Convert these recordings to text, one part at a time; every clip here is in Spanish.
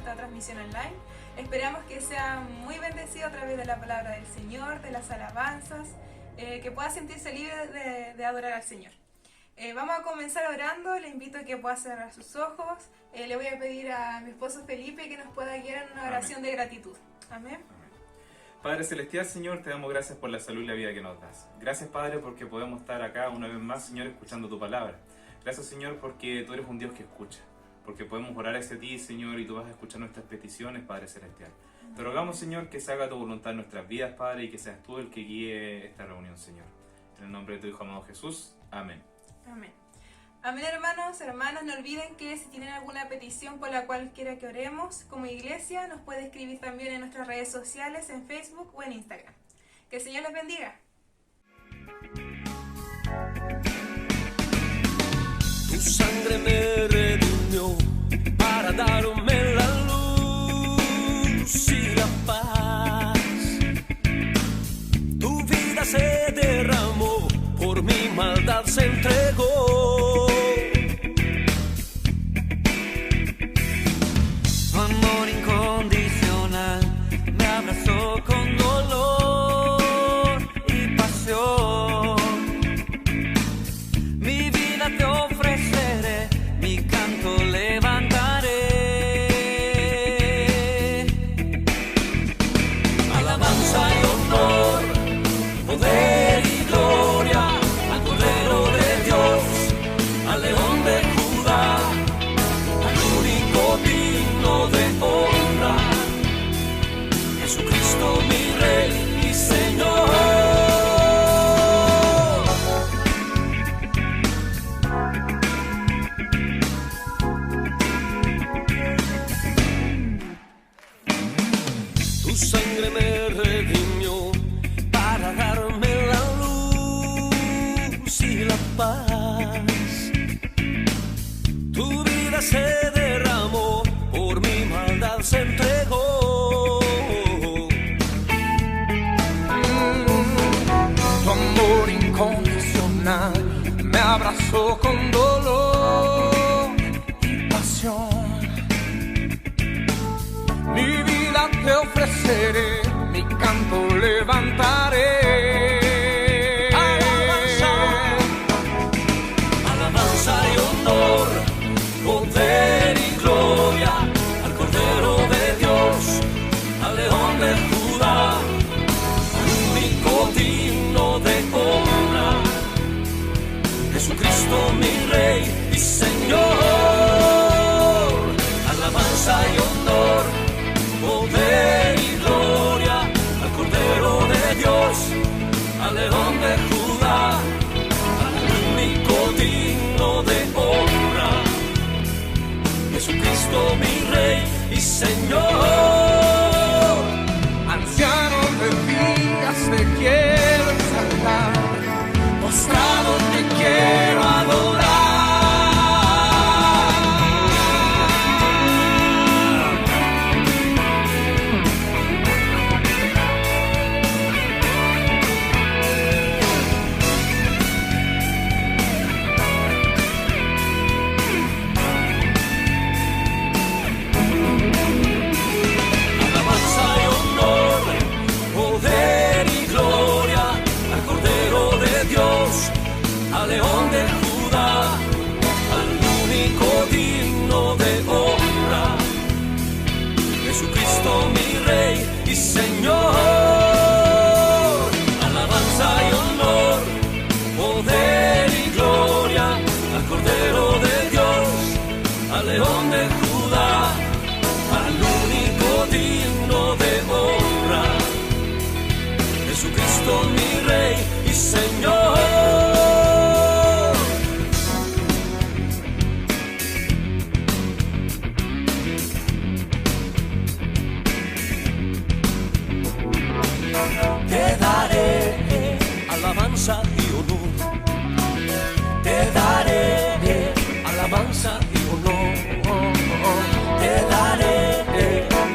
esta transmisión online. Esperamos que sea muy bendecido a través de la palabra del Señor, de las alabanzas, que pueda sentirse libre de adorar al Señor. Vamos a comenzar orando. Le invito a que pueda cerrar sus ojos. Le voy a pedir a mi esposo Felipe que nos pueda guiar en una oración de gratitud. Amén. Padre Celestial, Señor, te damos gracias por la salud y la vida que nos das. Gracias, Padre, porque podemos estar acá una vez más, Señor, escuchando tu palabra. Gracias, Señor, porque tú eres un Dios que escucha, porque podemos orar hacia ti, Señor, y tú vas a escuchar nuestras peticiones, Padre Celestial. Te rogamos, Señor, que se haga tu voluntad en nuestras vidas, Padre, y que seas tú el que guíe esta reunión, Señor. En el nombre de tu Hijo amado Jesús. Amén. Amén. Amén, hermanos, hermanas, no olviden que si tienen alguna petición por la cual quiera que oremos como iglesia, nos puede escribir también en nuestras redes sociales, en Facebook o en Instagram. Que el Señor les bendiga. Tu sangre me redimió para darme la luz y la paz. Tu vida se derramó, por mi maldad se entregó. Tu amor incondicional me abrazó con dolor y pasión. Mi vida te ofreceré, mi canto levantaré. Alabanza y honor, poder y gloria al Cordero de Dios, al León de Judá, al único digno de honra, Jesucristo mi Rey y Señor. Tu sangre me redimió para darme la luz y la paz. Tu vida se derramó, por mi maldad se entregó. Tu amor incondicional me abrazó con dolor y pasión. Mi vida te ofreceré, mi canto levantaré. Alabanza y honor, poder y gloria al Cordero de Dios, al León de Judá, al único digno de honra, Jesucristo mi Rey y Señor. Alabanza y honor, poder y gloria al Cordero de Dios, al León de Judá, al único digno de honra, Jesucristo mi Rey y Señor. Anciano de días te quiero exaltar, postrado te quiero adorar. Al León de Judá, al único digno de honra, Jesucristo mi Rey y Señor. Alabanza y honor, poder y gloria al Cordero de Dios, al León de Judá, al único digno de honra, Jesucristo mi Rey y Señor. Te daré alabanza y honor, te daré alabanza y honor, te daré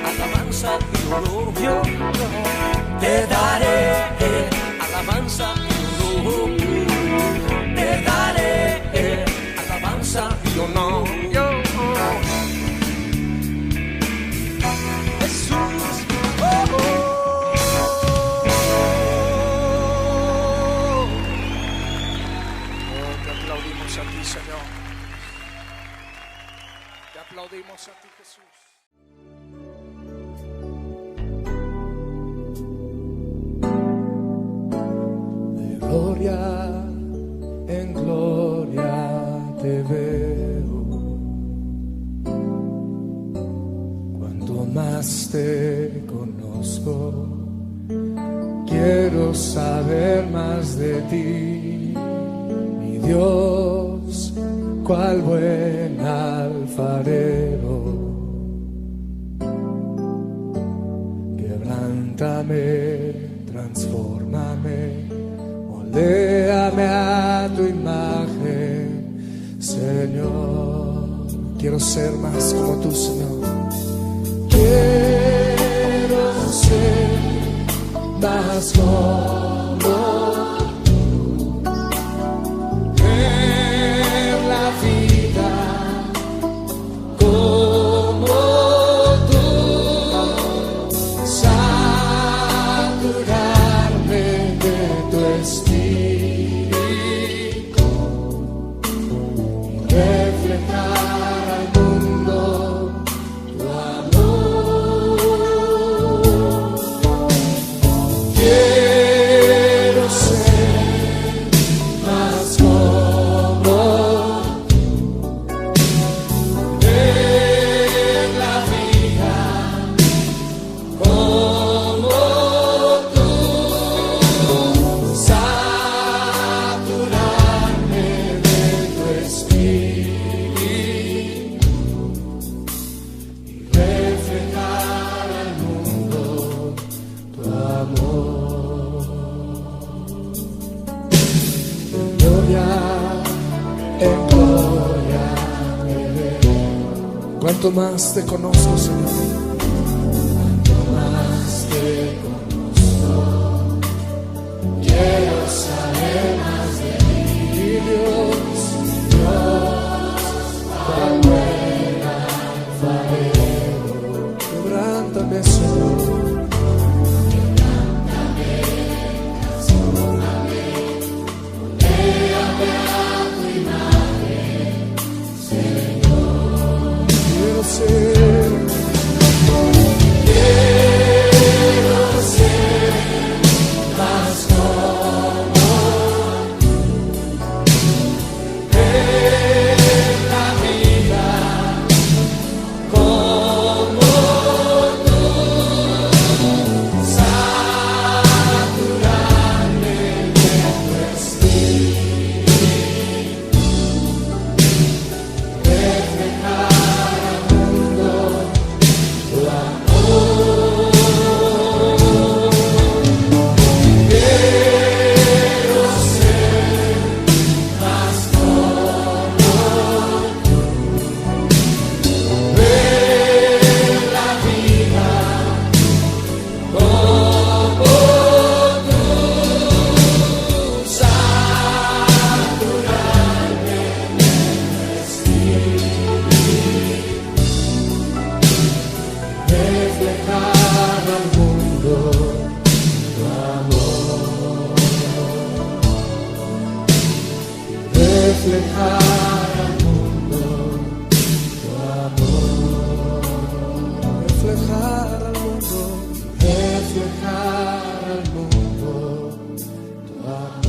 alabanza y honor, te daré alabanza y honor, te daré alabanza y honor. aplaudimos a ti, Señor. Te aplaudimos a ti, Jesús. De gloria en gloria te veo. Cuanto más te conozco, quiero saber más de ti, mi Dios, cual buen alfarero. Quebrántame, transfórmame, moldéame a tu imagen, Señor. Quiero ser más como tú, Señor. Quiero ser más como tú, ver la vida como tú, saturarme de tu espíritu y reflejar al mundo tu amor. Quiero ser más como tú, ver la vida como tú, saturarme de tu espíritu y reflejar al mundo tu amor. En gloria me veo. Cuanto más te conozco, Señor, cuanto más te conozco, quiero saber más de ti, Dios, cual buen alfarero. Quebrántame, Señor. Quiero ser más como tú, ver la vida como tú, saturarme de tu espíritu, reflejar al mundo tu amor. Quiero ser más como tú, ver la vida como tú, saturarme de tu espíritu, reflejar al mundo tu amor, reflejar al mundo tu amor, reflejar al mundo, reflejar al mundo tu amor.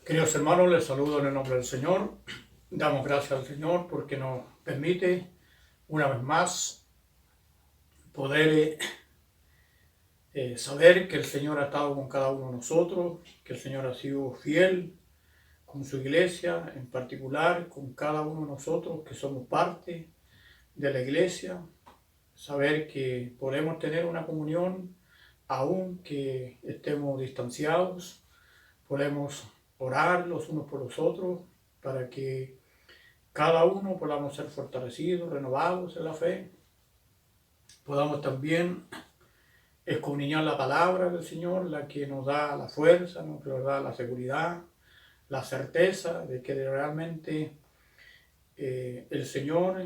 Queridos hermanos, les saludo en el nombre del Señor. Damos gracias al Señor porque nos permite una vez más poder saber que el Señor ha estado con cada uno de nosotros, que el Señor ha sido fiel con su iglesia, en particular con cada uno de nosotros que somos parte de la iglesia. Saber que podemos tener una comunión aun que estemos distanciados, podemos orar los unos por los otros para que cada uno podamos ser fortalecidos, renovados en la fe. Podamos también escudriñar la palabra del Señor, la que nos da la fuerza, nos da la seguridad, la certeza de que realmente el Señor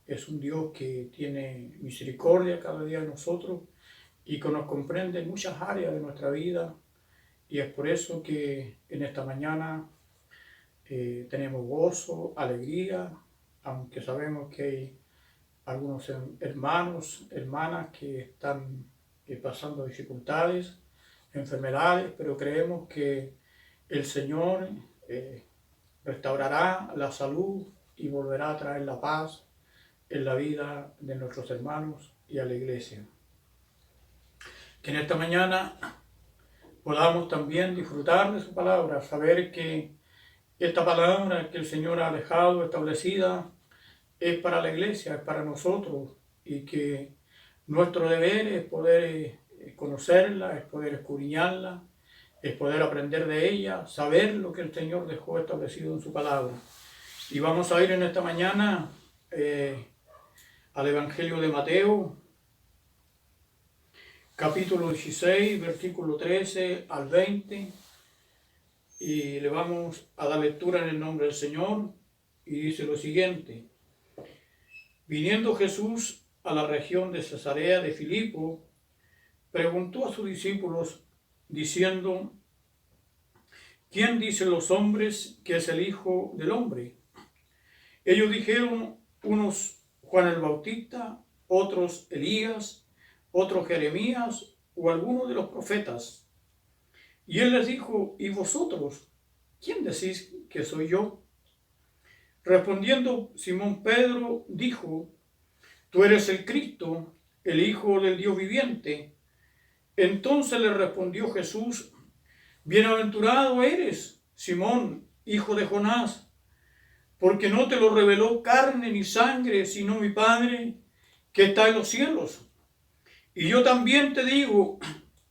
es un Dios que tiene misericordia cada día de nosotros y que nos comprende en muchas áreas de nuestra vida. Y es por eso que en esta mañana tenemos gozo, alegría, aunque sabemos que hay algunos hermanos, hermanas que están pasando dificultades, enfermedades, pero creemos que el Señor restaurará la salud y volverá a traer la paz en la vida de nuestros hermanos y a la iglesia. Que en esta mañana podamos también disfrutar de su palabra, saber que esta palabra que el Señor ha dejado establecida es para la iglesia, es para nosotros, y que nuestro deber es poder conocerla, es poder escudriñarla, es poder aprender de ella, saber lo que el Señor dejó establecido en su palabra. Y vamos a ir en esta mañana al Evangelio de Mateo, capítulo 16, versículo 13 al 20, y le vamos a dar lectura en el nombre del Señor, y dice lo siguiente: Viniendo Jesús a la región de Cesarea de Filipo, preguntó a sus discípulos, diciendo: ¿Quién dicen los hombres que es el Hijo del Hombre? Ellos dijeron, unos Juan el Bautista, otros Elías, otros Jeremías o alguno de los profetas. Y él les dijo: ¿Y vosotros? ¿Quién decís que soy yo? Respondiendo Simón Pedro dijo: Tú eres el Cristo, el Hijo del Dios viviente. Entonces le respondió Jesús: Bienaventurado eres, Simón, hijo de Jonás, porque no te lo reveló carne ni sangre, sino mi Padre que está en los cielos. Y yo también te digo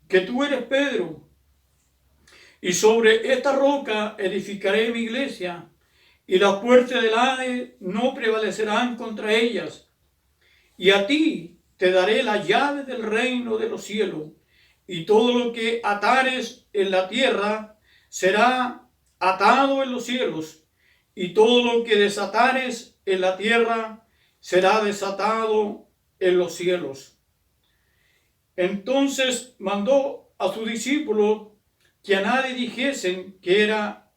que tú eres Pedro, y sobre esta roca edificaré mi iglesia, y las puertas del Hades no prevalecerán contra ellas. Y a ti te daré la llave del reino de los cielos, y todo lo que atares en la tierra será atado en los cielos, y todo lo que desatares en la tierra será desatado en los cielos. Entonces mandó a sus discípulos que a nadie dijesen que era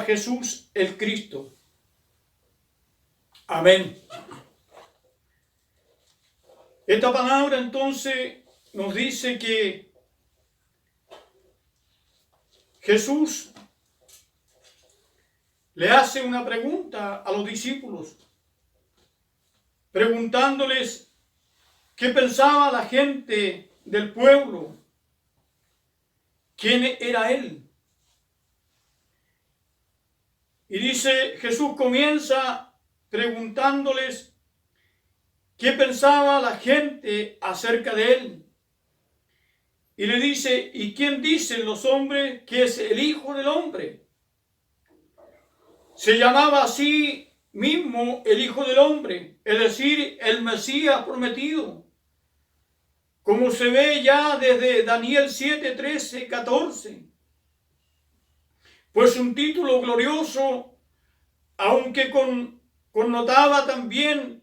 Jesús el Cristo. Amén. Esta palabra entonces nos dice que Jesús le hace una pregunta a los discípulos, preguntándoles qué pensaba la gente del pueblo, quién era él. Y dice, Jesús comienza preguntándoles qué pensaba la gente acerca de él. Y le dice, ¿y quién dicen los hombres que es el Hijo del Hombre? Se llamaba así mismo el Hijo del Hombre, es decir, el Mesías prometido, como se ve ya desde Daniel 7, 13, 14. Pues un título glorioso, aunque connotaba también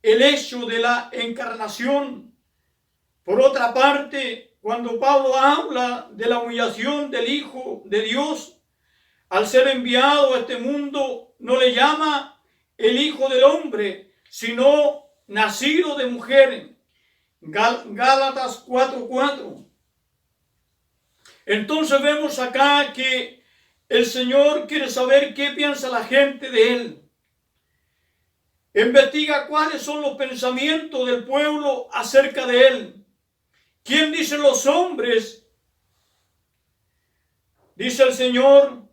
el hecho de la encarnación. Por otra parte, cuando Pablo habla de la humillación del Hijo de Dios, al ser enviado a este mundo, no le llama el Hijo del Hombre, sino nacido de mujer. Gálatas 4:4. Entonces vemos acá que el Señor quiere saber qué piensa la gente de él. Investiga cuáles son los pensamientos del pueblo acerca de él. ¿Quién dicen los hombres? Dice el Señor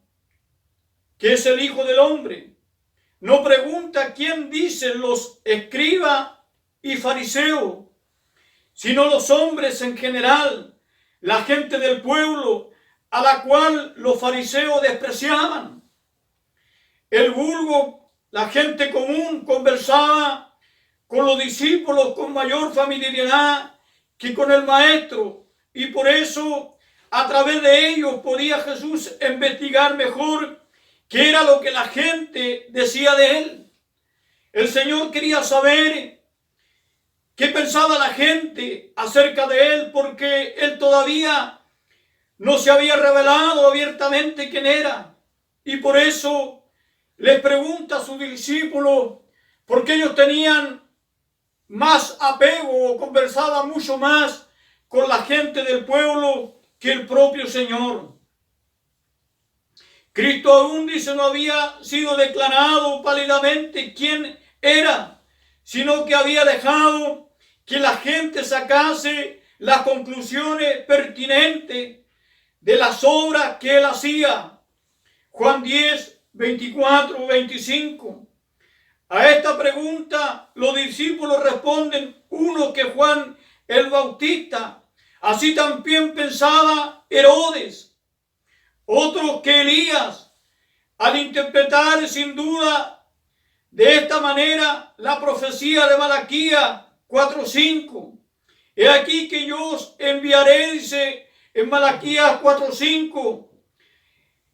que es el Hijo del Hombre. No pregunta quién dicen los escribas y fariseos, sino los hombres en general, la gente del pueblo a la cual los fariseos despreciaban. El vulgo, la gente común, conversaba con los discípulos con mayor familiaridad que con el maestro, y por eso a través de ellos podía Jesús investigar mejor qué era lo que la gente decía de él. El Señor quería saber qué pensaba la gente acerca de Él, porque Él todavía no se había revelado abiertamente quién era. Y por eso les pregunta a sus discípulos, porque ellos tenían más apego o conversaban mucho más con la gente del pueblo que el propio Señor. Cristo aún dice no había sido declarado pálidamente quién era, sino que había dejado que la gente sacase las conclusiones pertinentes de las obras que él hacía. Juan 10, 24, 25. A esta pregunta los discípulos responden, uno que Juan el Bautista, así también pensaba Herodes, otro que Elías, al interpretar sin duda de esta manera la profecía de Malaquías 4:5. He aquí que yo os enviaré, dice en Malaquías 4:5,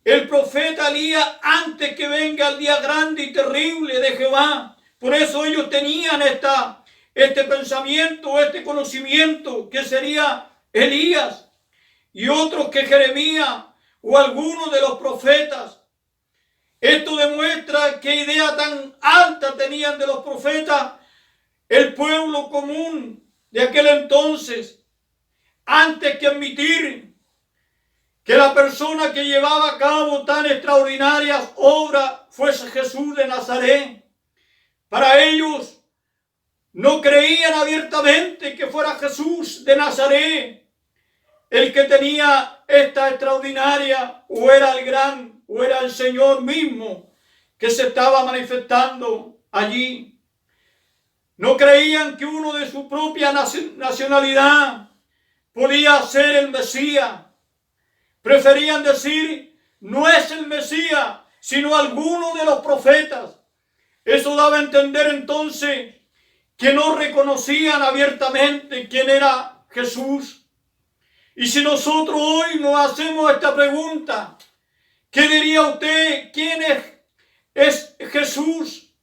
el profeta Elías antes que venga el día grande y terrible de Jehová. Por eso ellos tenían este pensamiento, este conocimiento que sería Elías, y otros que Jeremías o algunos de los profetas. Esto demuestra qué idea tan alta tenían de los profetas el pueblo común de aquel entonces, antes que admitir que la persona que llevaba a cabo tan extraordinarias obras fuese Jesús de Nazaret. Para ellos no creían abiertamente que fuera Jesús de Nazaret el que tenía esta extraordinaria, o era el gran, o era el Señor mismo que se estaba manifestando allí. No creían que uno de su propia nacionalidad podía ser el Mesías. Preferían decir, no es el Mesías, sino alguno de los profetas. Eso daba a entender entonces que no reconocían abiertamente quién era Jesús. Y si nosotros hoy nos hacemos esta pregunta, ¿qué diría usted? ¿Quién es Jesús?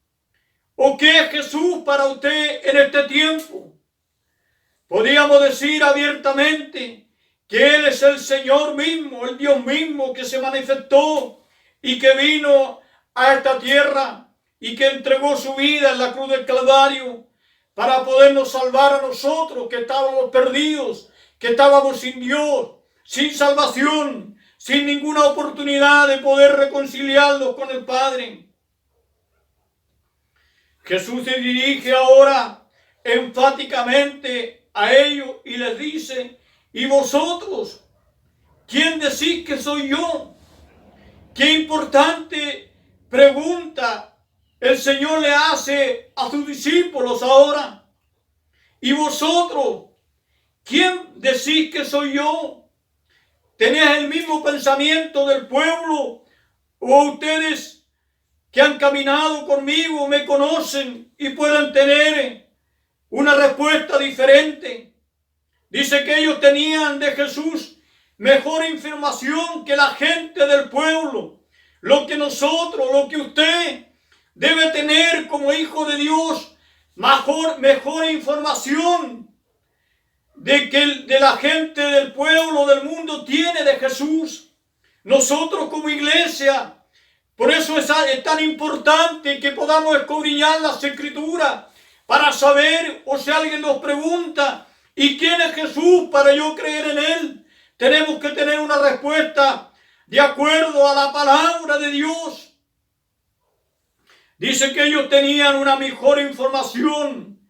¿O qué es Jesús para usted en este tiempo? Podríamos decir abiertamente que Él es el Señor mismo, el Dios mismo que se manifestó y que vino a esta tierra y que entregó su vida en la cruz del Calvario para podernos salvar a nosotros que estábamos perdidos, que estábamos sin Dios, sin salvación, sin ninguna oportunidad de poder reconciliarnos con el Padre. Jesús se dirige ahora enfáticamente a ellos y les dice, ¿y vosotros? ¿Quién decís que soy yo? Qué importante pregunta el Señor le hace a sus discípulos ahora. ¿Y vosotros? ¿Quién decís que soy yo? ¿Tenéis el mismo pensamiento del pueblo? ¿O ustedes que han caminado conmigo me conocen y pueden tener una respuesta diferente? Dice que ellos tenían de Jesús mejor información que la gente del pueblo. Lo que nosotros, lo que usted debe tener como hijo de Dios, mejor información de la gente del pueblo, del mundo, tiene de Jesús. Nosotros como iglesia, por eso es tan importante que podamos escudriñar las Escrituras para saber, o si alguien nos pregunta, ¿y quién es Jesús para yo creer en Él? Tenemos que tener una respuesta de acuerdo a la palabra de Dios. Dice que ellos tenían una mejor información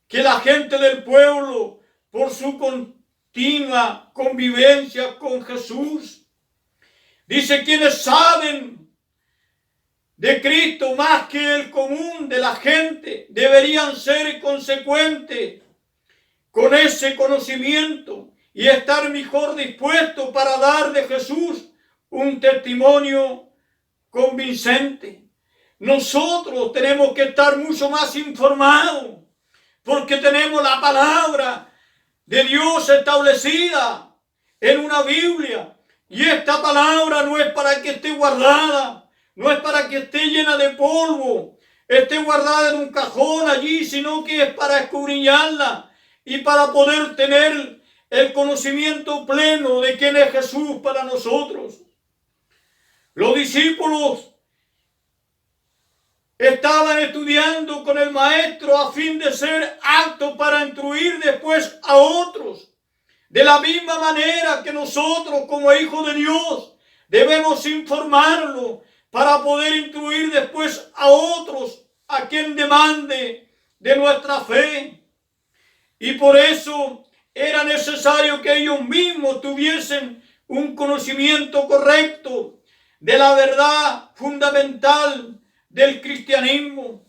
que la gente del pueblo por su continua convivencia con Jesús. Dice quienes saben de Cristo más que el común de la gente deberían ser consecuentes con ese conocimiento y estar mejor dispuestos para dar de Jesús un testimonio convincente. Nosotros tenemos que estar mucho más informados porque tenemos la palabra de Dios establecida en una Biblia. Y esta palabra no es para que esté guardada, no es para que esté llena de polvo, esté guardada en un cajón allí, sino que es para escudriñarla y para poder tener el conocimiento pleno de quién es Jesús para nosotros. Los discípulos estaban estudiando con el maestro a fin de ser aptos para instruir después a otros. De la misma manera que nosotros como hijos de Dios debemos informarlo para poder instruir después a otros a quien demande de nuestra fe. Y por eso era necesario que ellos mismos tuviesen un conocimiento correcto de la verdad fundamental del cristianismo.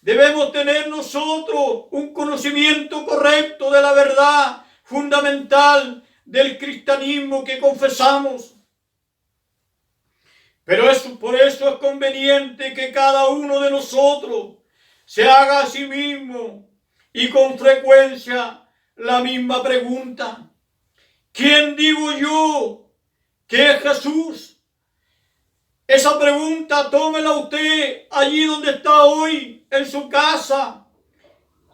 Debemos tener nosotros un conocimiento correcto de la verdad fundamental del cristianismo que confesamos. Pero por eso es conveniente que cada uno de nosotros se haga a sí mismo y con frecuencia la misma pregunta: ¿quién digo yo que es Jesús? Esa pregunta tómela usted allí donde está hoy, en su casa,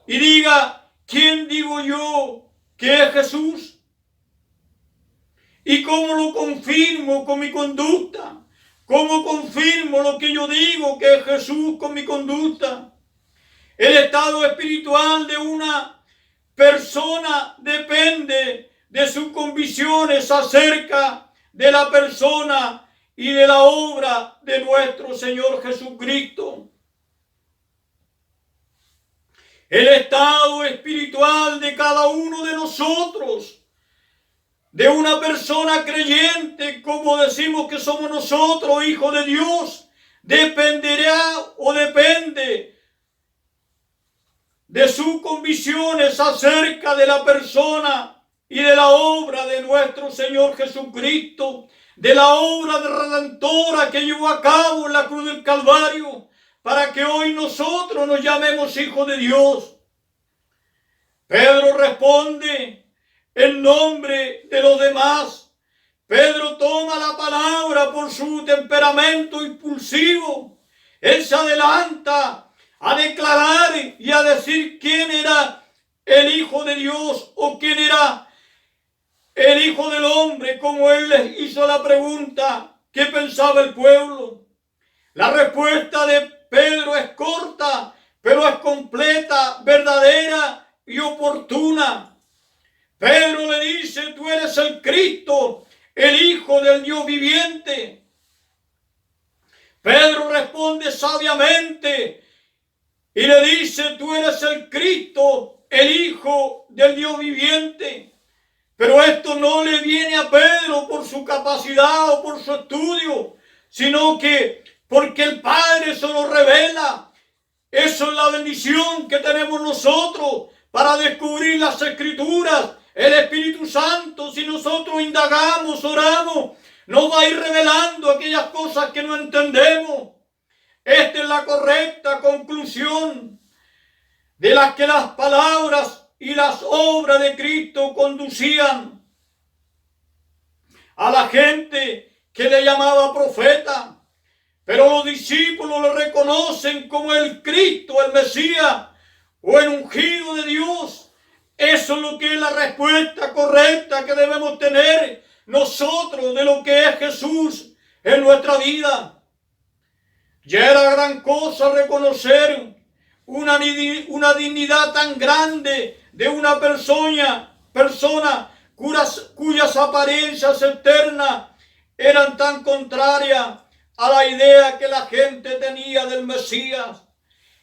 y diga: ¿quién digo yo que es Jesús? ¿Y cómo lo confirmo con mi conducta? ¿Cómo confirmo lo que yo digo que es Jesús con mi conducta? El estado espiritual de una persona depende de sus convicciones acerca de la persona y de la obra de nuestro Señor Jesucristo. El estado espiritual de cada uno de nosotros, de una persona creyente, como decimos que somos nosotros, hijos de Dios, dependerá o depende de sus convicciones acerca de la persona y de la obra de nuestro Señor Jesucristo, de la obra redentora que llevó a cabo en la cruz del Calvario, para que hoy nosotros nos llamemos hijos de Dios. Pedro responde en nombre de los demás. Pedro toma la palabra por su temperamento impulsivo. Él se adelanta a declarar y a decir quién era el Hijo de Dios o quién era el Hijo del Hombre, como él les hizo la pregunta: ¿qué pensaba el pueblo? La respuesta de Pedro es corta, pero es completa, verdadera y oportuna. Pedro le dice: tú eres el Cristo, el Hijo del Dios viviente. Pedro responde sabiamente y le dice: tú eres el Cristo, el Hijo del Dios viviente. Pero esto no le viene a Pedro por su capacidad o por su estudio, sino que porque el Padre se lo revela. Eso es la bendición que tenemos nosotros para descubrir las Escrituras. El Espíritu Santo, si nosotros indagamos, oramos, nos va a ir revelando aquellas cosas que no entendemos. Esta es la correcta conclusión de las que las palabras y las obras de Cristo conducían a la gente que le llamaba profeta. Pero los discípulos lo reconocen como el Cristo, el Mesías o el ungido de Dios. Eso es lo que es la respuesta correcta que debemos tener nosotros de lo que es Jesús en nuestra vida. Ya era gran cosa reconocer una dignidad tan grande de una persona cuyas apariencias externas eran tan contrarias a la idea que la gente tenía del Mesías.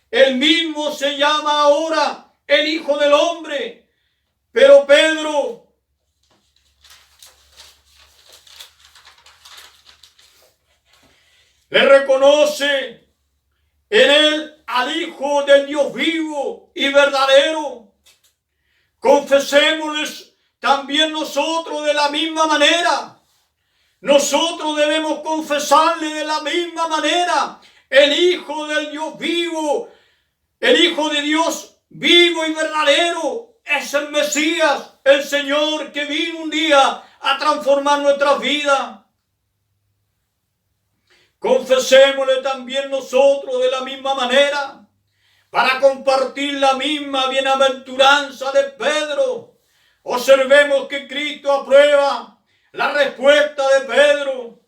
Él mismo se llama ahora el Hijo del Hombre, pero Pedro le reconoce en él al Hijo del Dios vivo y verdadero. Confesémosles también nosotros de la misma manera. Nosotros debemos confesarle de la misma manera: el Hijo del Dios vivo, el Hijo de Dios vivo y verdadero, es el Mesías, el Señor que vino un día a transformar nuestras vidas. Confesémosle también nosotros de la misma manera para compartir la misma bienaventuranza de Pedro. Observemos que Cristo aprueba la respuesta de Pedro.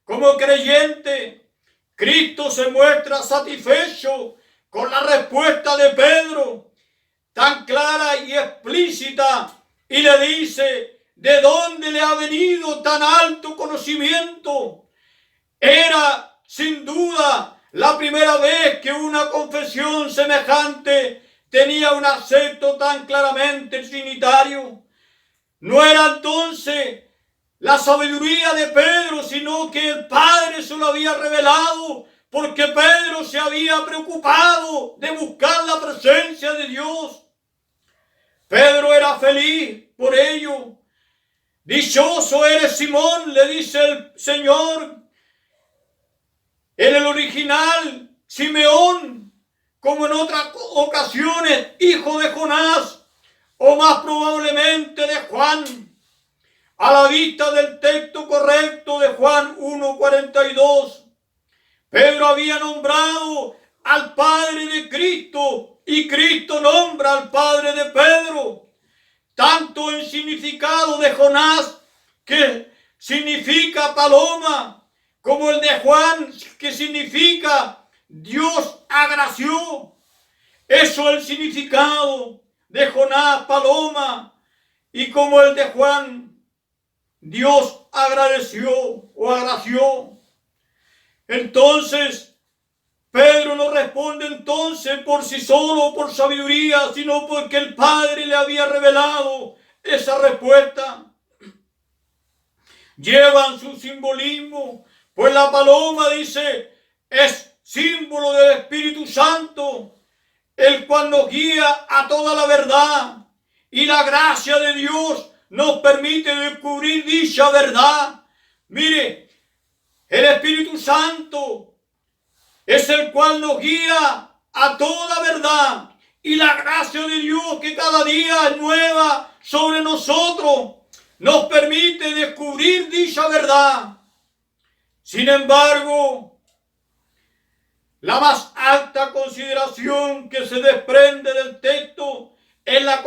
Como creyente, Cristo se muestra satisfecho con la respuesta de Pedro, tan clara y explícita, y le dice: ¿de dónde le ha venido tan alto conocimiento? Era sin duda la primera vez que una confesión semejante tenía un acepto tan claramente trinitario. No era entonces la sabiduría de Pedro, sino que el Padre se lo había revelado, porque Pedro se había preocupado de buscar la presencia de Dios. Pedro era feliz por ello. Dichoso eres, Simón, le dice el Señor. En el original, Simeón, como en otras ocasiones, hijo de Jonás, o más probablemente de Juan. A la vista del texto correcto de Juan 1:42, Pedro había nombrado al Padre de Cristo y Cristo nombra al Padre de Pedro. Tanto el significado de Jonás, que significa paloma, como el de Juan, que significa Dios agració. Eso es el significado de Jonás, paloma, y como el de Juan, Dios agradeció o agració. Entonces, Pedro no responde entonces por sí solo, por sabiduría, sino porque el Padre le había revelado esa respuesta. Llevan su simbolismo, pues la paloma, dice, es símbolo del Espíritu Santo, el cual nos guía a toda la verdad, y la gracia de Dios nos permite descubrir dicha verdad. Mire, el Espíritu Santo es el cual nos guía a toda verdad, y la gracia de Dios, que cada día es nueva sobre nosotros, nos permite descubrir dicha verdad. Sin embargo, la más alta consideración que se desprende del texto es la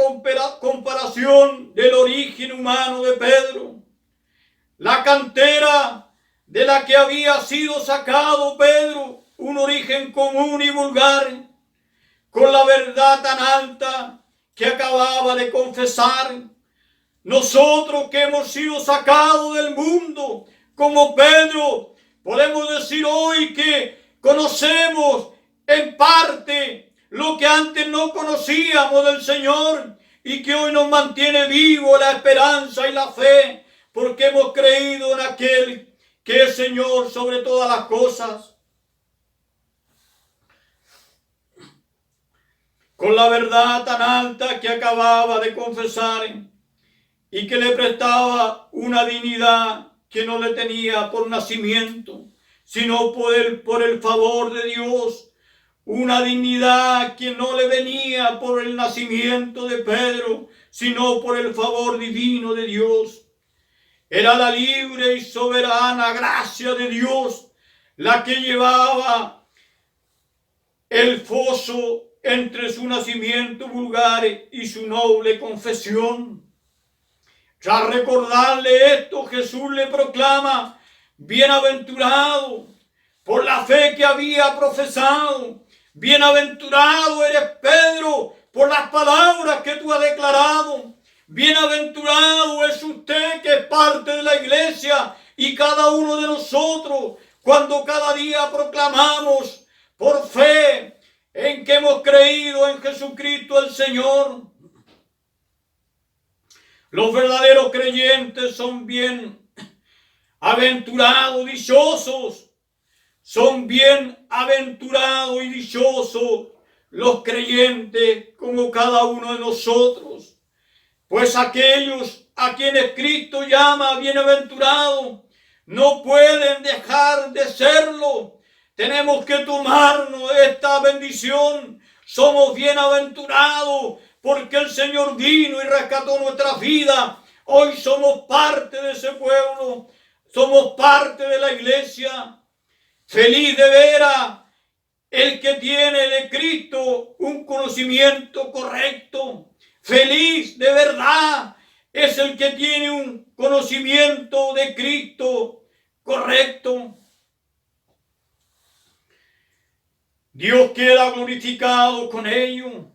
comparación del origen humano de Pedro. La cantera de la que había sido sacado Pedro, un origen común y vulgar, con la verdad tan alta que acababa de confesar. Nosotros que hemos sido sacados del mundo, como Pedro, podemos decir hoy que conocemos en parte lo que antes no conocíamos del Señor, y que hoy nos mantiene vivo la esperanza y la fe, porque hemos creído en aquel que es Señor sobre todas las cosas. Con la verdad tan alta que acababa de confesar, y que le prestaba una dignidad que no le tenía por nacimiento, sino por el favor de Dios. Una dignidad que no le venía por el nacimiento de Pedro, sino por el favor divino de Dios. Era la libre y soberana gracia de Dios la que llevaba el foso entre su nacimiento vulgar y su noble confesión. Tras recordarle esto, Jesús le proclama: bienaventurado por la fe que había profesado. Bienaventurado eres, Pedro, por las palabras que tú has declarado. Bienaventurado es usted, que es parte de la iglesia, y cada uno de nosotros, cuando cada día proclamamos por fe en que hemos creído en Jesucristo el Señor. Los verdaderos creyentes son bienaventurados, dichosos. Son bienaventurados y dichosos los creyentes, como cada uno de nosotros. Pues aquellos a quienes Cristo llama bienaventurados no pueden dejar de serlo. Tenemos que tomarnos esta bendición. Somos bienaventurados porque el Señor vino y rescató nuestras vidas. Hoy somos parte de ese pueblo, somos parte de la iglesia. Feliz de veras el que tiene de Cristo un conocimiento correcto. Feliz de verdad es el que tiene un conocimiento de Cristo correcto. Dios queda glorificado con ello.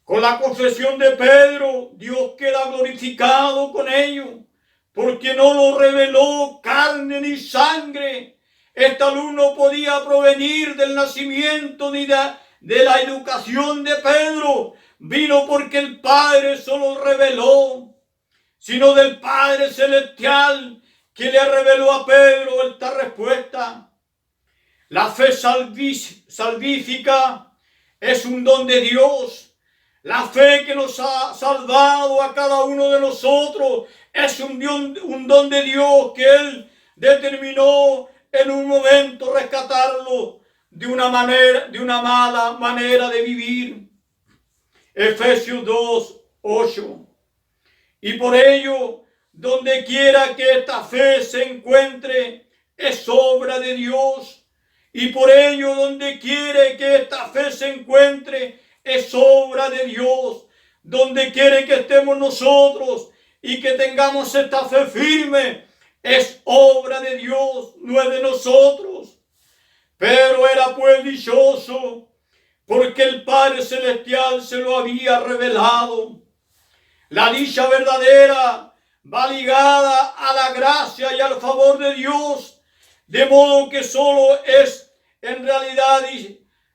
Con la confesión de Pedro, Dios queda glorificado con ello, porque no lo reveló carne ni sangre. Esta luz no podía provenir del nacimiento ni de la educación de Pedro. Vino porque el Padre solo reveló, sino del Padre Celestial que le reveló a Pedro esta respuesta. La fe salvífica es un don de Dios. La fe que nos ha salvado a cada uno de nosotros es un don de Dios que Él determinó en un momento rescatarlo de una mala manera de vivir. Efesios 2:8. Y por ello, donde quiera que esta fe se encuentre, es obra de Dios. Y por ello, donde quiere que esta fe se encuentre, es obra de Dios. Donde quiere que estemos nosotros y que tengamos esta fe firme, es obra de Dios, no es de nosotros. Pero era pues dichoso, porque el Padre Celestial se lo había revelado. La dicha verdadera va ligada a la gracia y al favor de Dios, de modo que solo es en realidad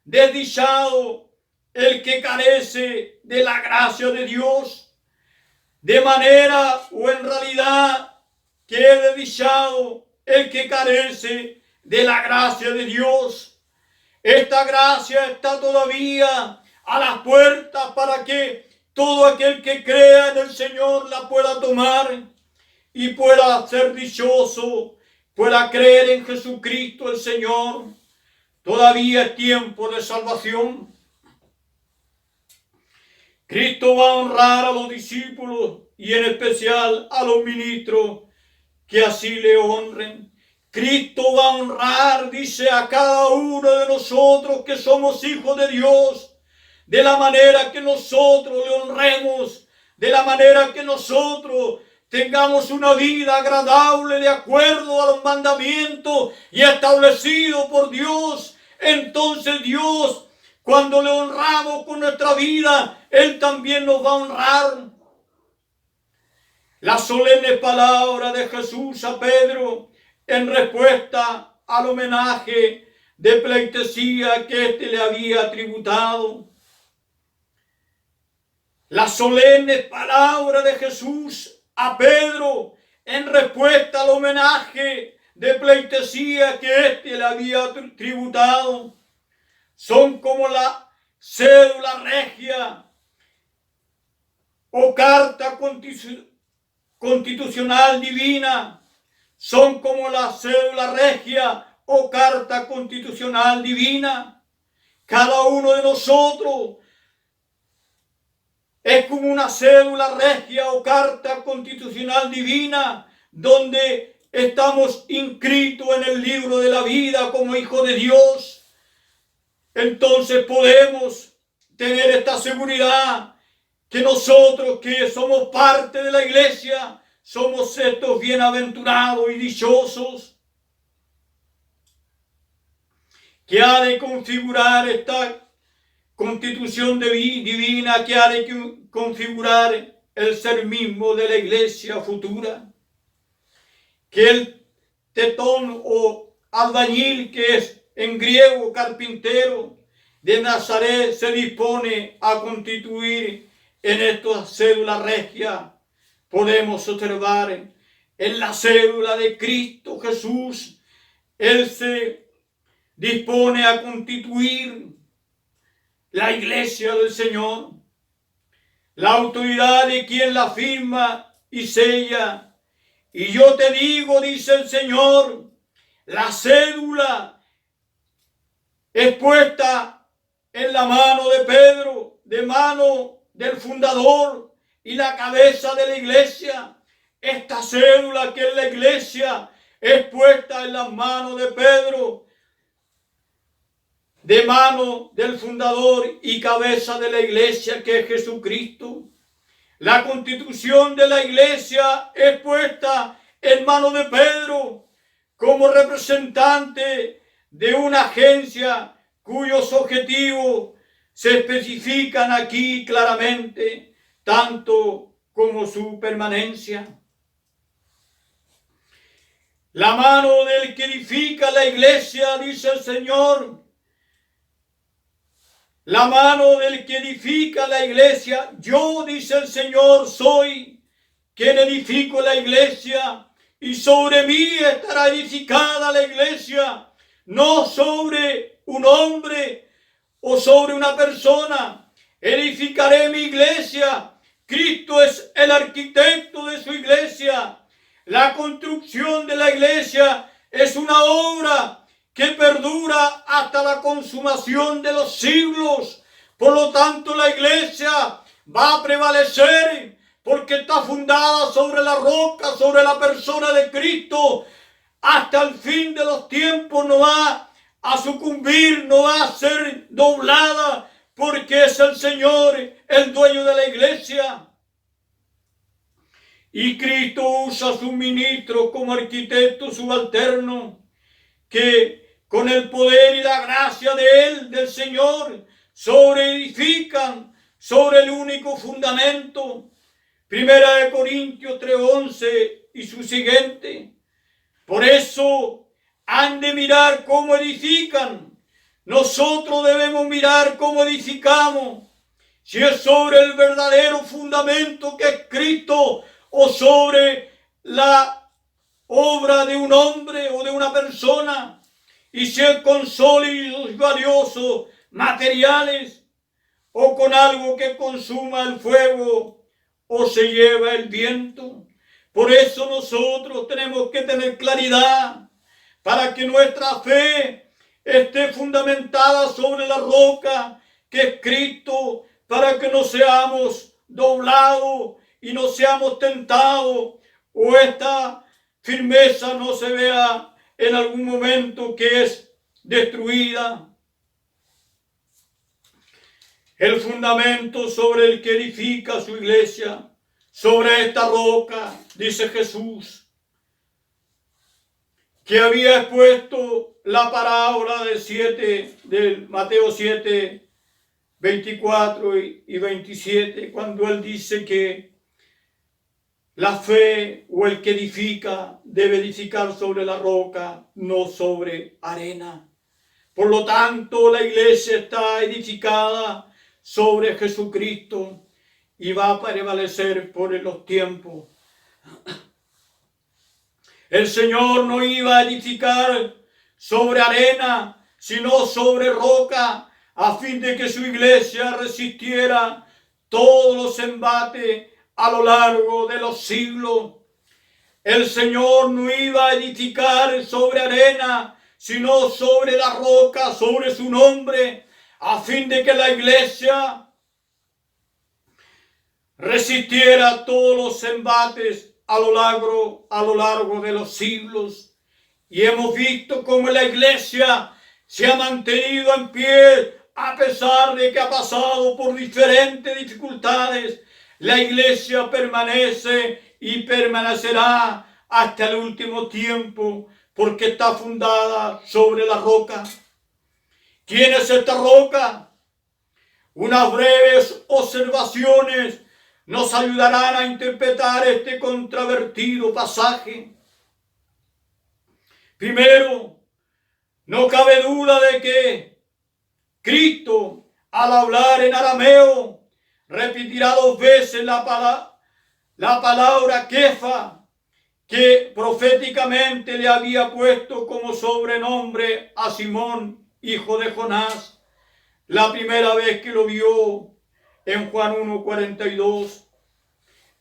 desdichado el que carece de la gracia de Dios, de manera o en realidad que es desdichado el que carece de la gracia de Dios. Esta gracia está todavía a las puertas para que todo aquel que crea en el Señor la pueda tomar y pueda ser dichoso, pueda creer en Jesucristo el Señor. Todavía es tiempo de salvación. Cristo va a honrar a los discípulos y en especial a los ministros que así le honren. Cristo va a honrar, dice, a cada uno de nosotros que somos hijos de Dios, de la manera que nosotros le honremos, de la manera que nosotros tengamos una vida agradable de acuerdo a los mandamientos y establecido por Dios. Entonces Dios, cuando le honramos con nuestra vida, Él también nos va a honrar. La solemne palabra de Jesús a Pedro en respuesta al homenaje de pleitesía que éste le había tributado. La solemne palabra de Jesús a Pedro en respuesta al homenaje de pleitesía que éste le había tributado son como la cédula regia o carta constitucional divina. Son como la cédula regia o carta constitucional divina. Cada uno de nosotros es como una cédula regia o carta constitucional divina, donde estamos inscritos en el libro de la vida como hijos de Dios. Entonces podemos tener esta seguridad que nosotros que somos parte de la iglesia somos estos bienaventurados y dichosos, que ha de configurar esta constitución divina, que ha de configurar el ser mismo de la iglesia futura, que el tetón o albañil, que es en griego carpintero, de Nazaret, se dispone a constituir en esta cédula regia. Podemos observar en la cédula de Cristo Jesús, Él se dispone a constituir la iglesia del Señor. La autoridad de quien la firma y sella. Y yo te digo, dice el Señor, la cédula es puesta en la mano de Pedro, de mano del fundador y la cabeza de la iglesia. Esta cédula que es la iglesia es puesta en las manos de Pedro. de mano del fundador y cabeza de la iglesia, que es Jesucristo. La constitución de la iglesia es puesta en manos de Pedro como representante de una agencia cuyos objetivos se especifican aquí claramente, tanto como su permanencia. La mano del que edifica la iglesia, dice el Señor, la mano del que edifica la iglesia, yo, dice el Señor, soy quien edifico la iglesia, y sobre mí estará edificada la iglesia, no sobre un hombre o sobre una persona. Edificaré mi iglesia. Cristo es el arquitecto de su iglesia. La construcción de la iglesia es una obra que perdura hasta la consumación de los siglos. Por lo tanto, la iglesia va a prevalecer porque está fundada sobre la roca, sobre la persona de Cristo. Hasta el fin de los tiempos no va a sucumbir, no va a ser doblada, porque es el Señor el dueño de la iglesia. Y Cristo usa a sus ministros como arquitectos subalternos, que con el poder y la gracia de Él, del Señor, edifican sobre el único fundamento. Primera de Corintios 3:11 y su siguiente. Por eso han de mirar cómo edifican. Nosotros debemos mirar cómo edificamos. Si es sobre el verdadero fundamento que es Cristo, o sobre la obra de un hombre o de una persona, y si es con sólidos valiosos materiales, o con algo que consuma el fuego o se lleva el viento. Por eso nosotros tenemos que tener claridad para que nuestra fe esté fundamentada sobre la roca que es Cristo, para que no seamos doblados y no seamos tentados, o esta firmeza no se vea en algún momento que es destruida. El fundamento sobre el que edifica su iglesia, sobre esta roca, dice Jesús, que había expuesto la parábola de Mateo 7, 24 y 27, cuando él dice que la fe o el que edifica debe edificar sobre la roca, no sobre arena. Por lo tanto, la iglesia está edificada sobre Jesucristo y va a prevalecer por los tiempos. El Señor no iba a edificar sobre arena, sino sobre roca, a fin de que su iglesia resistiera todos los embates a lo largo de los siglos. El Señor no iba a edificar sobre arena, sino sobre la roca, sobre su nombre, a fin de que la iglesia resistiera todos los embates a lo largo de los siglos. Y hemos visto cómo la iglesia se ha mantenido en pie a pesar de que ha pasado por diferentes dificultades. La iglesia permanece y permanecerá hasta el último tiempo, porque está fundada sobre la roca. ¿Quién es esta roca? Unas breves observaciones nos ayudarán a interpretar este controvertido pasaje. Primero, no cabe duda de que Cristo, al hablar en arameo, repetirá 2 veces la palabra Kefa, que proféticamente le había puesto como sobrenombre a Simón, hijo de Jonás, la primera vez que lo vio en Juan 1:42.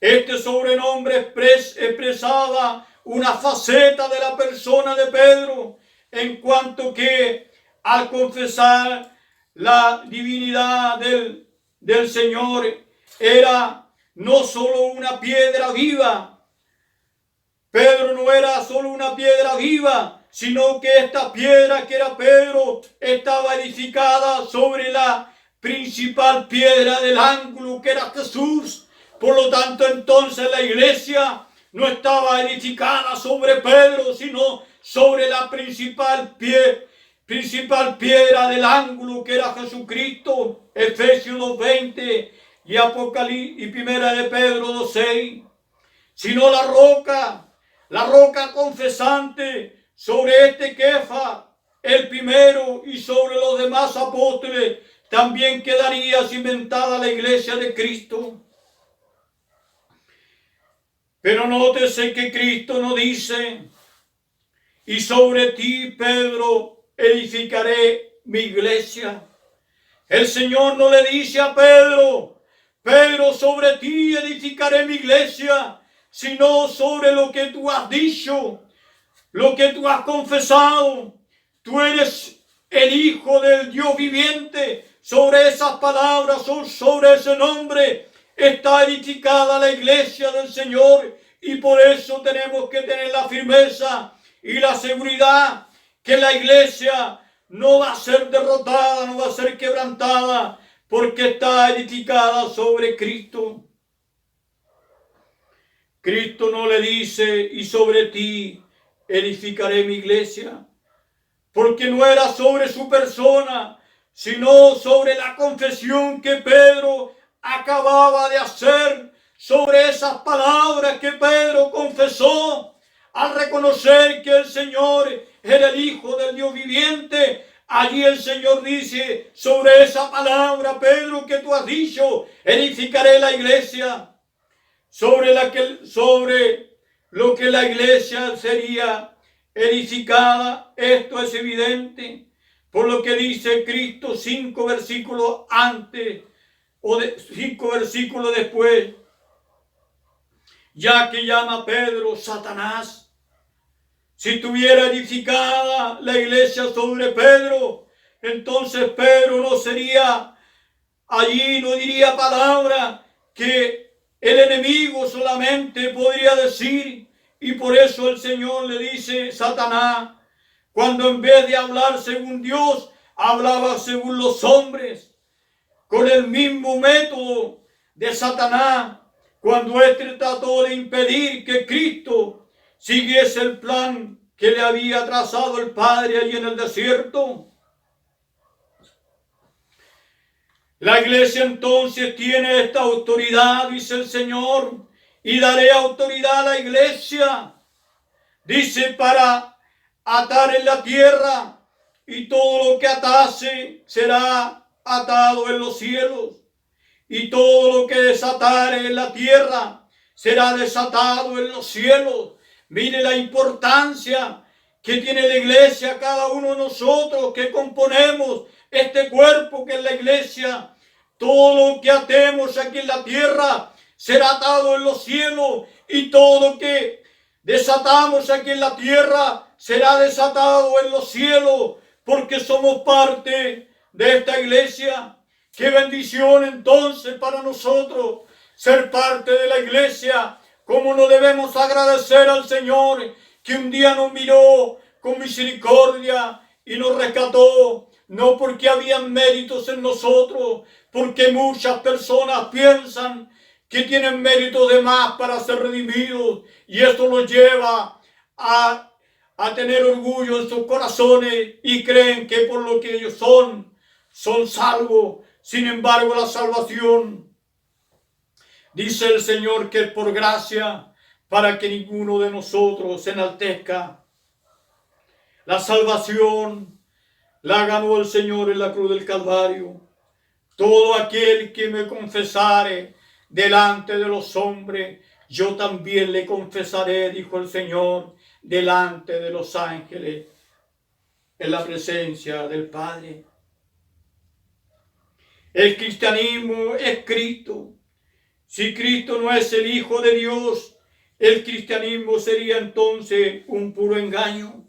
Este sobrenombre expresaba una faceta de la persona de Pedro, en cuanto que al confesar la divinidad del Señor, era no solo una piedra viva. Pedro no era solo una piedra viva, sino que esta piedra que era Pedro estaba edificada sobre la principal piedra del ángulo que era Jesús. Por lo tanto, entonces la iglesia no estaba edificada sobre Pedro, sino sobre la principal piedra del ángulo que era Jesucristo. Efesios 2:20 y Apocalipsis y Primera de Pedro 2:6. Sino la roca confesante, sobre este Kefa, el primero, y sobre los demás apóstoles, también quedaría cimentada la iglesia de Cristo. Pero nótese que Cristo no dice, y sobre ti, Pedro, edificaré mi iglesia. El Señor no le dice a Pedro, Pedro, sobre ti edificaré mi iglesia, sino sobre lo que tú has dicho, lo que tú has confesado. Tú eres el Hijo del Dios viviente. Sobre esas palabras, sobre ese nombre, está edificada la iglesia del Señor. Y por eso tenemos que tener la firmeza y la seguridad que la iglesia no va a ser derrotada, no va a ser quebrantada, porque está edificada sobre Cristo. Cristo no le dice, y sobre ti edificaré mi iglesia, porque no era sobre su persona, sino sobre la confesión que Pedro acababa de hacer, sobre esas palabras que Pedro confesó al reconocer que el Señor era el Hijo del Dios viviente. Allí el Señor dice, sobre esa palabra, Pedro, que tú has dicho, edificaré la iglesia. Sobre lo que la iglesia sería edificada, esto es evidente, por lo que dice Cristo 5 versículos antes, o 5 versículos después, ya que llama a Pedro Satanás. Si estuviera edificada la iglesia sobre Pedro, entonces Pedro no sería allí, no diría palabra que el enemigo solamente podría decir. Y por eso el Señor le dice Satanás, cuando en vez de hablar según Dios, hablaba según los hombres, con el mismo método de Satanás, cuando éste trató de impedir que Cristo siguiese el plan que le había trazado el Padre allí en el desierto. La iglesia entonces tiene esta autoridad, dice el Señor, y daré autoridad a la iglesia, dice, para atar en la tierra, y todo lo que atase será atado en los cielos, y todo lo que desatare en la tierra será desatado en los cielos. Mire la importancia que tiene la iglesia, cada uno de nosotros que componemos este cuerpo que es la iglesia. Todo lo que atemos aquí en la tierra será atado en los cielos, y todo lo que desatamos aquí en la tierra será desatado en los cielos, porque somos parte de esta iglesia. Qué bendición entonces para nosotros ser parte de la iglesia. Cómo no debemos agradecer al Señor, que un día nos miró con misericordia y nos rescató, no porque habían méritos en nosotros, porque muchas personas piensan que tienen méritos de más para ser redimidos, y esto los lleva a tener orgullo en sus corazones y creen que por lo que ellos son salvos. Sin embargo, la salvación, dice el Señor, que es por gracia, para que ninguno de nosotros se enaltezca. La salvación la ganó el Señor en la cruz del Calvario. Todo aquel que me confesare delante de los hombres, yo también le confesaré, dijo el Señor, delante de los ángeles, en la presencia del Padre. El cristianismo es Cristo. Si Cristo no es el Hijo de Dios, el cristianismo sería entonces un puro engaño.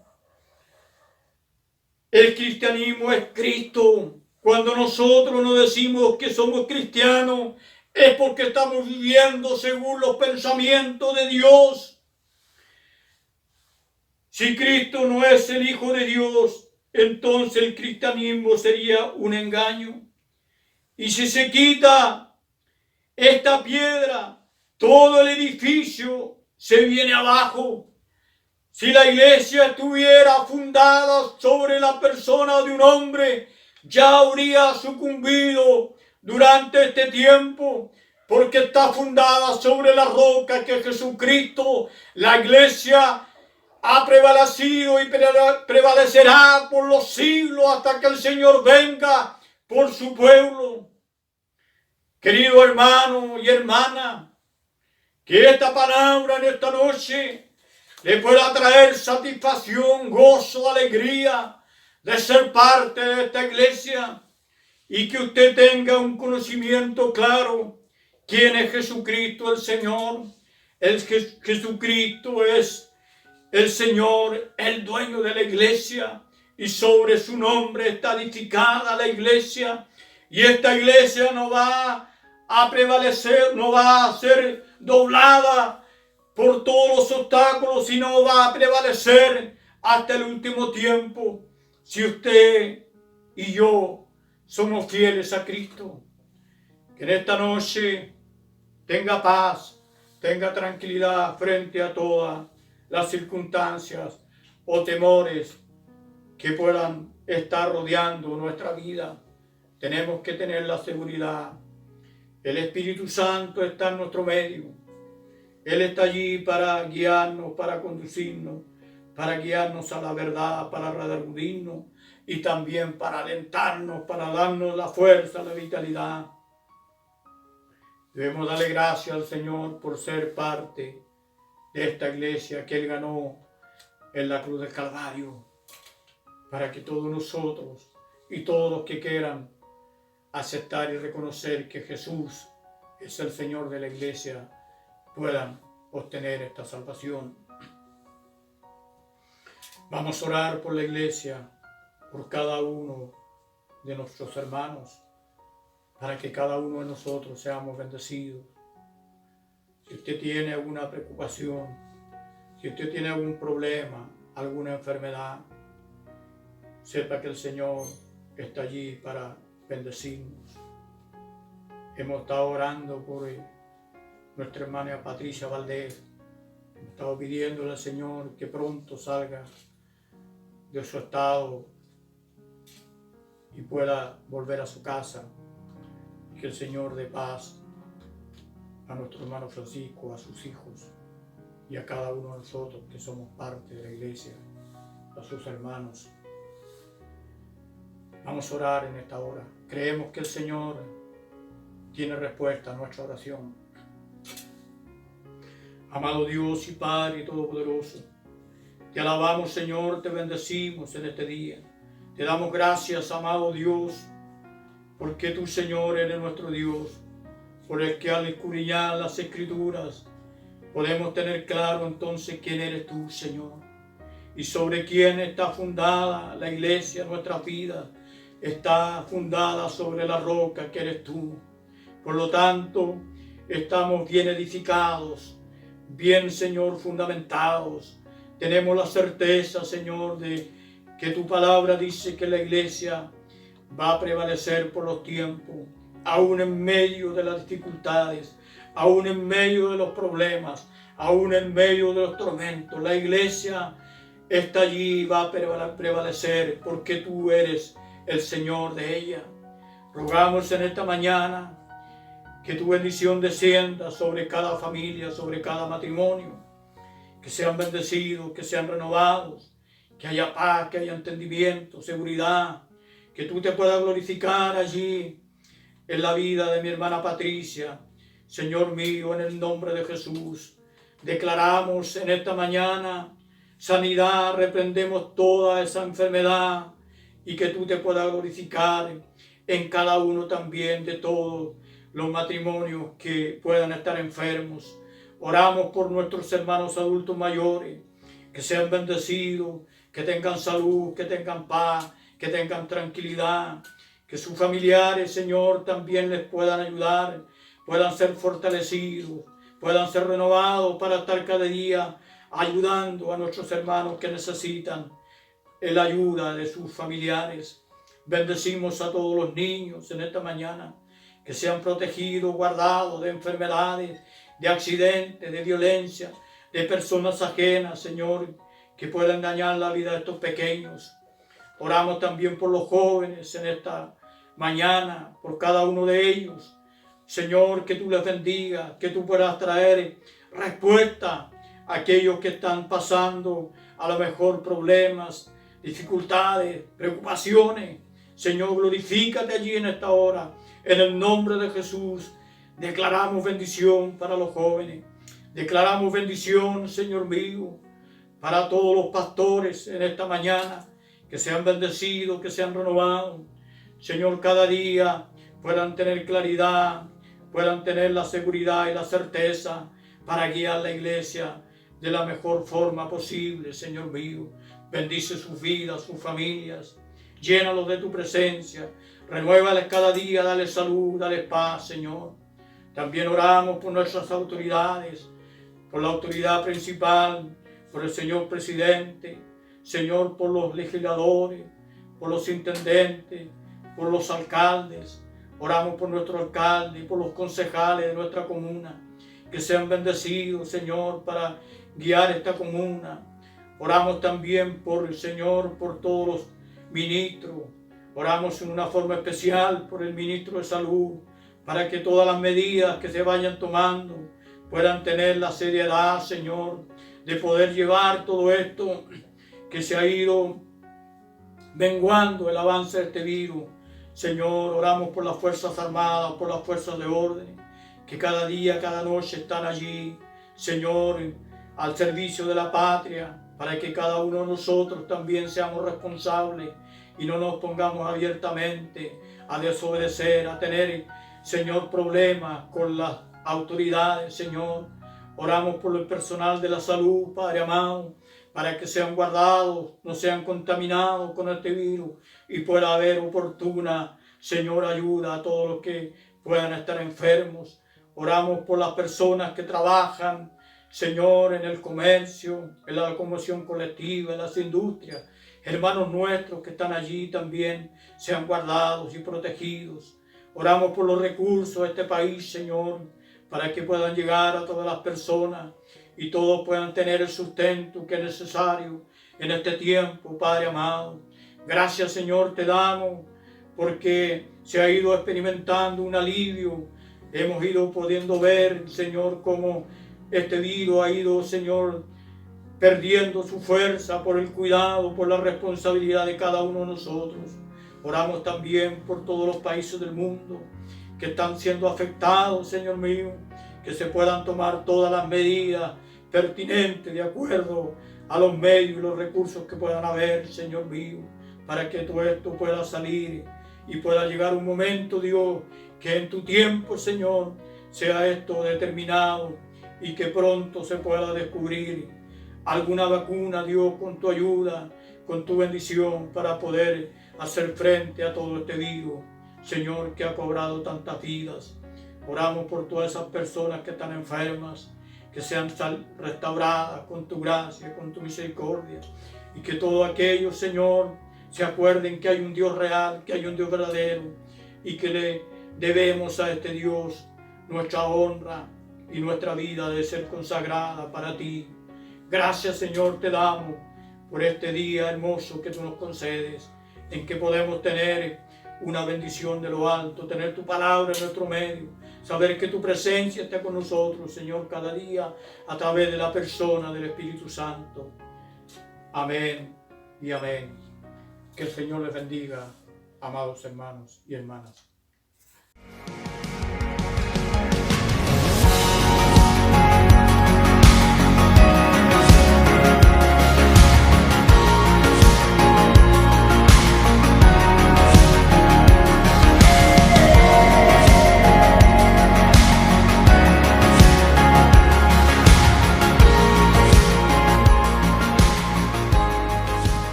El cristianismo es Cristo. Cuando nosotros nos decimos que somos cristianos, es porque estamos viviendo según los pensamientos de Dios. Si Cristo no es el Hijo de Dios, entonces el cristianismo sería un engaño. Y si se quita esta piedra, todo el edificio se viene abajo. Si la iglesia estuviera fundada sobre la persona de un hombre, ya habría sucumbido durante este tiempo, porque está fundada sobre la roca que es Jesucristo. La iglesia ha prevalecido y prevalecerá por los siglos hasta que el Señor venga por su pueblo. Querido hermano y hermana, que esta palabra en esta noche le pueda traer satisfacción, gozo, alegría de ser parte de esta iglesia, y que usted tenga un conocimiento claro quién es Jesucristo el Señor. Jesucristo es el Señor, el dueño de la iglesia, y sobre su nombre está edificada la iglesia. Y esta iglesia no va a prevalecer, no va a ser doblada por todos los obstáculos, sino va a prevalecer hasta el último tiempo, si usted y yo somos fieles a Cristo. Que en esta noche tenga paz, tenga tranquilidad frente a todas las circunstancias o temores que puedan estar rodeando nuestra vida. Tenemos que tener la seguridad. El Espíritu Santo está en nuestro medio. Él está allí para guiarnos, para conducirnos, para guiarnos a la verdad, para redarguirnos y también para alentarnos, para darnos la fuerza, la vitalidad. Debemos darle gracias al Señor por ser parte de esta iglesia que Él ganó en la cruz del Calvario, para que todos nosotros y todos los que quieran aceptar y reconocer que Jesús es el Señor de la iglesia puedan obtener esta salvación. Vamos a orar por la iglesia, por cada uno de nuestros hermanos, para que cada uno de nosotros seamos bendecidos. Si usted tiene alguna preocupación, si usted tiene algún problema, alguna enfermedad, sepa que el Señor está allí para bendecirnos. Hemos estado orando por nuestra hermana Patricia Valdés. Hemos estado pidiéndole al Señor que pronto salga de su estado y pueda volver a su casa. Que el Señor dé paz a nuestro hermano Francisco, a sus hijos y a cada uno de nosotros que somos parte de la iglesia, a sus hermanos. Vamos a orar en esta hora. Creemos que el Señor tiene respuesta a nuestra oración. Amado Dios y Padre Todopoderoso, te alabamos, Señor, te bendecimos en este día. Te damos gracias, amado Dios, porque tú, Señor, eres nuestro Dios, por el que al escudriñar las Escrituras podemos tener claro entonces quién eres tú, Señor, y sobre quién está fundada la iglesia, nuestra vida está fundada sobre la roca que eres tú. Por lo tanto, estamos bien edificados, bien, Señor, fundamentados. Tenemos la certeza, Señor, de que tu palabra dice que la iglesia va a prevalecer por los tiempos, aún en medio de las dificultades, aún en medio de los problemas, aún en medio de los tormentos. La iglesia está allí y va a prevalecer porque tú eres el Señor de ella. Rogamos en esta mañana que tu bendición descienda sobre cada familia, sobre cada matrimonio, que sean bendecidos, que sean renovados, que haya paz, que haya entendimiento, seguridad, que tú te puedas glorificar allí en la vida de mi hermana Patricia. Señor mío, en el nombre de Jesús, declaramos en esta mañana sanidad, reprendemos toda esa enfermedad y que tú te puedas glorificar en cada uno también de todos los matrimonios que puedan estar enfermos. Oramos por nuestros hermanos adultos mayores, que sean bendecidos, que tengan salud, que tengan paz, que tengan tranquilidad, que sus familiares, Señor, también les puedan ayudar, puedan ser fortalecidos, puedan ser renovados para estar cada día ayudando a nuestros hermanos que necesitan la ayuda de sus familiares. Bendecimos a todos los niños en esta mañana, que sean protegidos, guardados de enfermedades, de accidentes, de violencia, de personas ajenas, Señor, que puedan dañar la vida de estos pequeños. Oramos también por los jóvenes en esta mañana, por cada uno de ellos. Señor, que tú les bendigas, que tú puedas traer respuesta a aquellos que están pasando a lo mejor problemas, dificultades, preocupaciones. Señor, glorifícate allí en esta hora. En el nombre de Jesús, declaramos bendición para los jóvenes. Declaramos bendición, Señor mío, para todos los pastores en esta mañana, que sean bendecidos, que sean renovados. Señor, cada día puedan tener claridad, puedan tener la seguridad y la certeza para guiar la iglesia de la mejor forma posible, Señor mío. Bendice sus vidas, sus familias. Llénalos de tu presencia. Renuévales cada día, dale salud, dale paz, Señor. También oramos por nuestras autoridades, por la autoridad principal, por el señor presidente, Señor, por los legisladores, por los intendentes, por los alcaldes. Oramos por nuestro alcalde y por los concejales de nuestra comuna, que sean bendecidos, Señor, para guiar esta comuna. Oramos también por el Señor, por todos los ministros. Oramos en una forma especial por el ministro de Salud, para que todas las medidas que se vayan tomando puedan tener la seriedad, Señor, de poder llevar todo esto que se ha ido menguando el avance de este virus. Señor, oramos por las Fuerzas Armadas, por las Fuerzas de Orden, que cada día, cada noche están allí, Señor, al servicio de la patria, para que cada uno de nosotros también seamos responsables y no nos pongamos abiertamente a desobedecer, a tener, Señor, problemas con las autoridades, Señor. Oramos por el personal de la salud, Padre amado, para que sean guardados, no sean contaminados con este virus y pueda haber oportuna, Señor, ayuda a todos los que puedan estar enfermos. Oramos por las personas que trabajan, Señor, en el comercio, en la locomoción colectiva, en las industrias. Hermanos nuestros que están allí también sean guardados y protegidos. Oramos por los recursos de este país, Señor, para que puedan llegar a todas las personas y todos puedan tener el sustento que es necesario en este tiempo, Padre amado. Gracias, Señor, te damos porque se ha ido experimentando un alivio. Hemos ido pudiendo ver, Señor, cómo este virus ha ido, Señor, perdiendo su fuerza por el cuidado, por la responsabilidad de cada uno de nosotros. Oramos también por todos los países del mundo que están siendo afectados, Señor mío, que se puedan tomar todas las medidas pertinentes de acuerdo a los medios y los recursos que puedan haber, Señor mío, para que todo esto pueda salir y pueda llegar un momento, Dios, que en tu tiempo, Señor, sea esto determinado y que pronto se pueda descubrir alguna vacuna, Dios, con tu ayuda, con tu bendición, para poder hacer frente a todo este virus, Señor, que ha cobrado tantas vidas. Oramos por todas esas personas que están enfermas, que sean restauradas con tu gracia, con tu misericordia, y que todos aquellos, Señor, se acuerden que hay un Dios real, que hay un Dios verdadero, y que le debemos a este Dios nuestra honra y nuestra vida de ser consagrada para ti. Gracias, Señor, te damos por este día hermoso que tú nos concedes, en que podemos tener una bendición de lo alto, tener tu palabra en nuestro medio, saber que tu presencia está con nosotros, Señor, cada día a través de la persona del Espíritu Santo. Amén y amén. Que el Señor les bendiga, amados hermanos y hermanas.